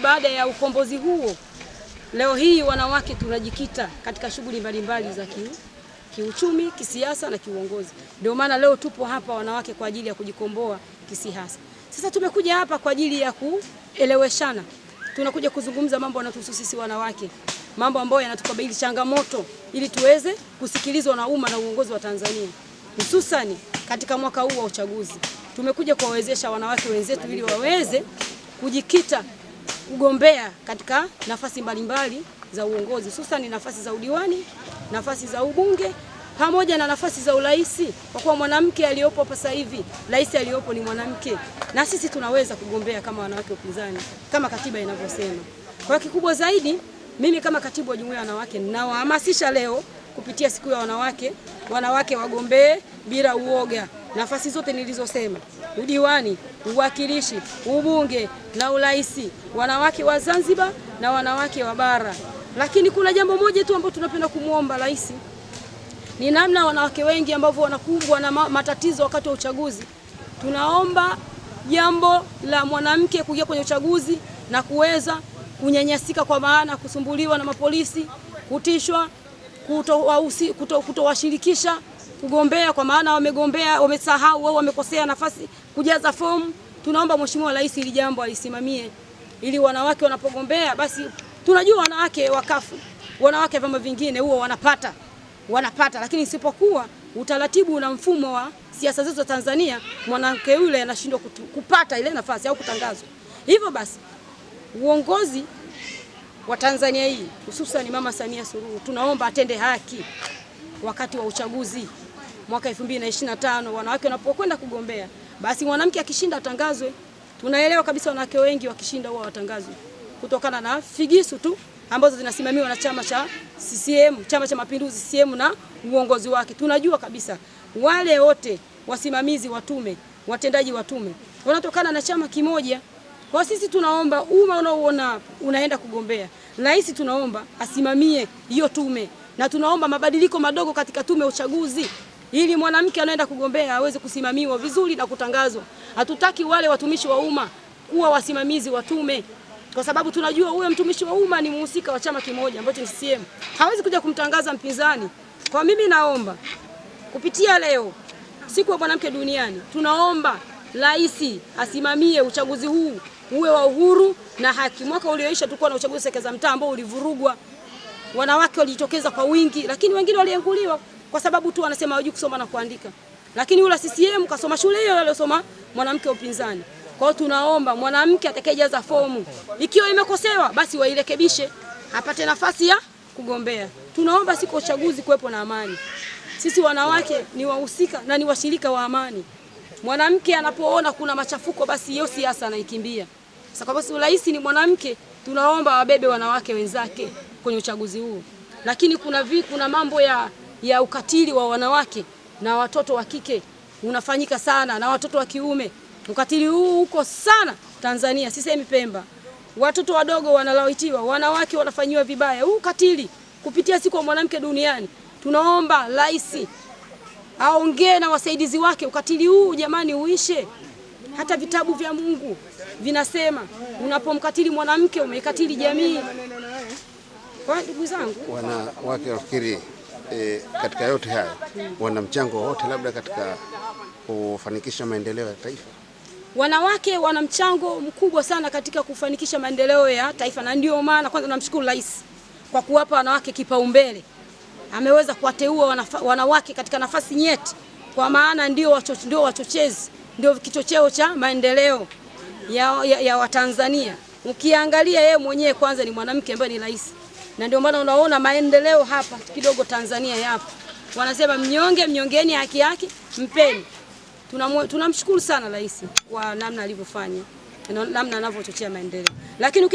baada ya ukombozi huo, leo hii wanawake tunajikita katika shughuli mbalimbali za kiuchumi, kisiasa na kiuongozi. Ndio maana leo tupo hapa wanawake kwa ajili ya kujikomboa kisiasa. Sasa tumekuja hapa kwa ajili ya kueleweshana. Tunakuja kuzungumza mambo yanatuhusu sisi wanawake, mambo ambayo yanatukabili changamoto, ili tuweze kusikilizwa na umma na uongozi wa Tanzania, hususani katika mwaka huu wa uchaguzi. Tumekuja kuwawezesha wanawake wenzetu ili waweze kujikita kugombea katika nafasi mbalimbali za uongozi, hususani nafasi za udiwani, nafasi za ubunge pamoja na nafasi za urais, kwa kuwa mwanamke aliyopo sasa hivi, rais aliyopo ni mwanamke, na sisi tunaweza kugombea kama wanawake upinzani kama katiba inavyosema. Kwa kikubwa zaidi, mimi kama katibu wa jumuiya ya wanawake ninawahamasisha leo kupitia siku ya wanawake, wanawake wagombee bila uoga nafasi zote nilizosema: udiwani, uwakilishi, ubunge na urais, wanawake wa Zanzibar na wanawake wa bara. Lakini kuna jambo moja tu ambalo tunapenda kumuomba rais, ni namna wanawake wengi ambao wanakumbwa na matatizo wakati wa uchaguzi. Tunaomba jambo la mwanamke kuingia kwenye uchaguzi na kuweza kunyanyasika, kwa maana kusumbuliwa na mapolisi, kutishwa, kutowashirikisha kugombea kwa maana wamegombea, wamesahau au wamekosea nafasi kujaza fomu. Tunaomba Mheshimiwa Rais ili jambo alisimamie, ili wanawake wanapogombea, basi tunajua wanawake wakafu, wanawake vyama vingine huo wanapata, lakini isipokuwa utaratibu na mfumo wa siasa zetu za Tanzania, mwanamke yule anashindwa kupata ile nafasi au kutangazwa. Hivyo basi uongozi wa Tanzania hii, hususan Mama Samia Suluhu, tunaomba atende haki wakati wa uchaguzi mwaka 2025. Wanawake wanapokwenda kugombea, basi mwanamke akishinda atangazwe. Tunaelewa kabisa wanawake wengi wakishinda huwa watangazwe kutokana na figisu tu ambazo zinasimamiwa na chama cha CCM, Chama cha Mapinduzi CCM na uongozi wake. Tunajua kabisa wale wote wasimamizi wa tume, watendaji wa tume wanatokana na chama kimoja. Kwa sisi tunaomba umma unaoona unaenda kugombea, rais tunaomba asimamie hiyo tume, na tunaomba mabadiliko madogo katika tume ya uchaguzi ili mwanamke anaenda kugombea aweze kusimamiwa vizuri na kutangazwa. Hatutaki wale watumishi wa umma kuwa wasimamizi wa tume, kwa sababu tunajua huyo mtumishi wa umma ni mhusika wa chama kimoja ambacho ni CCM. Hawezi kuja kumtangaza mpinzani. Kwa mimi naomba kupitia leo siku ya mwanamke duniani, tunaomba rais asimamie uchaguzi huu uwe wa uhuru na haki. Mwaka ulioisha tulikuwa na uchaguzi serikali za mtaa ambao ulivurugwa. Wanawake walijitokeza kwa wingi, lakini wengine walienguliwa kwa sababu tu wanasema hawajui kusoma na kuandika. Lakini yule CCM kasoma shule hiyo aliyosoma mwanamke upinzani. Kwa hiyo tunaomba mwanamke atakayejaza fomu, ikiwa imekosewa basi wairekebishe, apate nafasi ya kugombea. Tunaomba siku ya uchaguzi kuwepo na amani. Sisi wanawake ni wahusika na ni washirika wa amani. Mwanamke anapoona kuna machafuko, basi hiyo siasa anaikimbia. Sasa kwa sababu rais ni mwanamke, tunaomba wabebe wanawake wenzake kwenye uchaguzi huu. Lakini kuna mambo ya ukatili wa wanawake na watoto wa kike unafanyika sana, na watoto wa kiume. Ukatili huu uko sana Tanzania, sisemi Pemba. Watoto wadogo wanalawitiwa, wanawake wanafanyiwa vibaya. Huu ukatili kupitia siku ya mwanamke duniani, tunaomba rais aongee na wasaidizi wake, ukatili huu jamani uishe. Hata vitabu vya Mungu vinasema unapomkatili mwanamke umekatili jamii. Kwa ndugu zangu, wanawake wafikiri katika yote haya wana mchango wote labda katika kufanikisha maendeleo ya taifa? Wanawake wana mchango mkubwa sana katika kufanikisha maendeleo ya taifa, na ndio maana kwanza namshukuru rais kwa kuwapa wanawake kipaumbele. Ameweza kuwateua wanawake katika nafasi nyeti, kwa maana ndio wachochezi, ndio kichocheo cha maendeleo ya Watanzania. Ukiangalia yeye mwenyewe kwanza ni mwanamke ambaye ni rais, na ndio maana unaona maendeleo hapa kidogo Tanzania yapo. Wanasema mnyongeni haki yake, mpeni. Tunamshukuru sana rais kwa namna alivyofanya, namna anavyochochea maendeleo. Lakini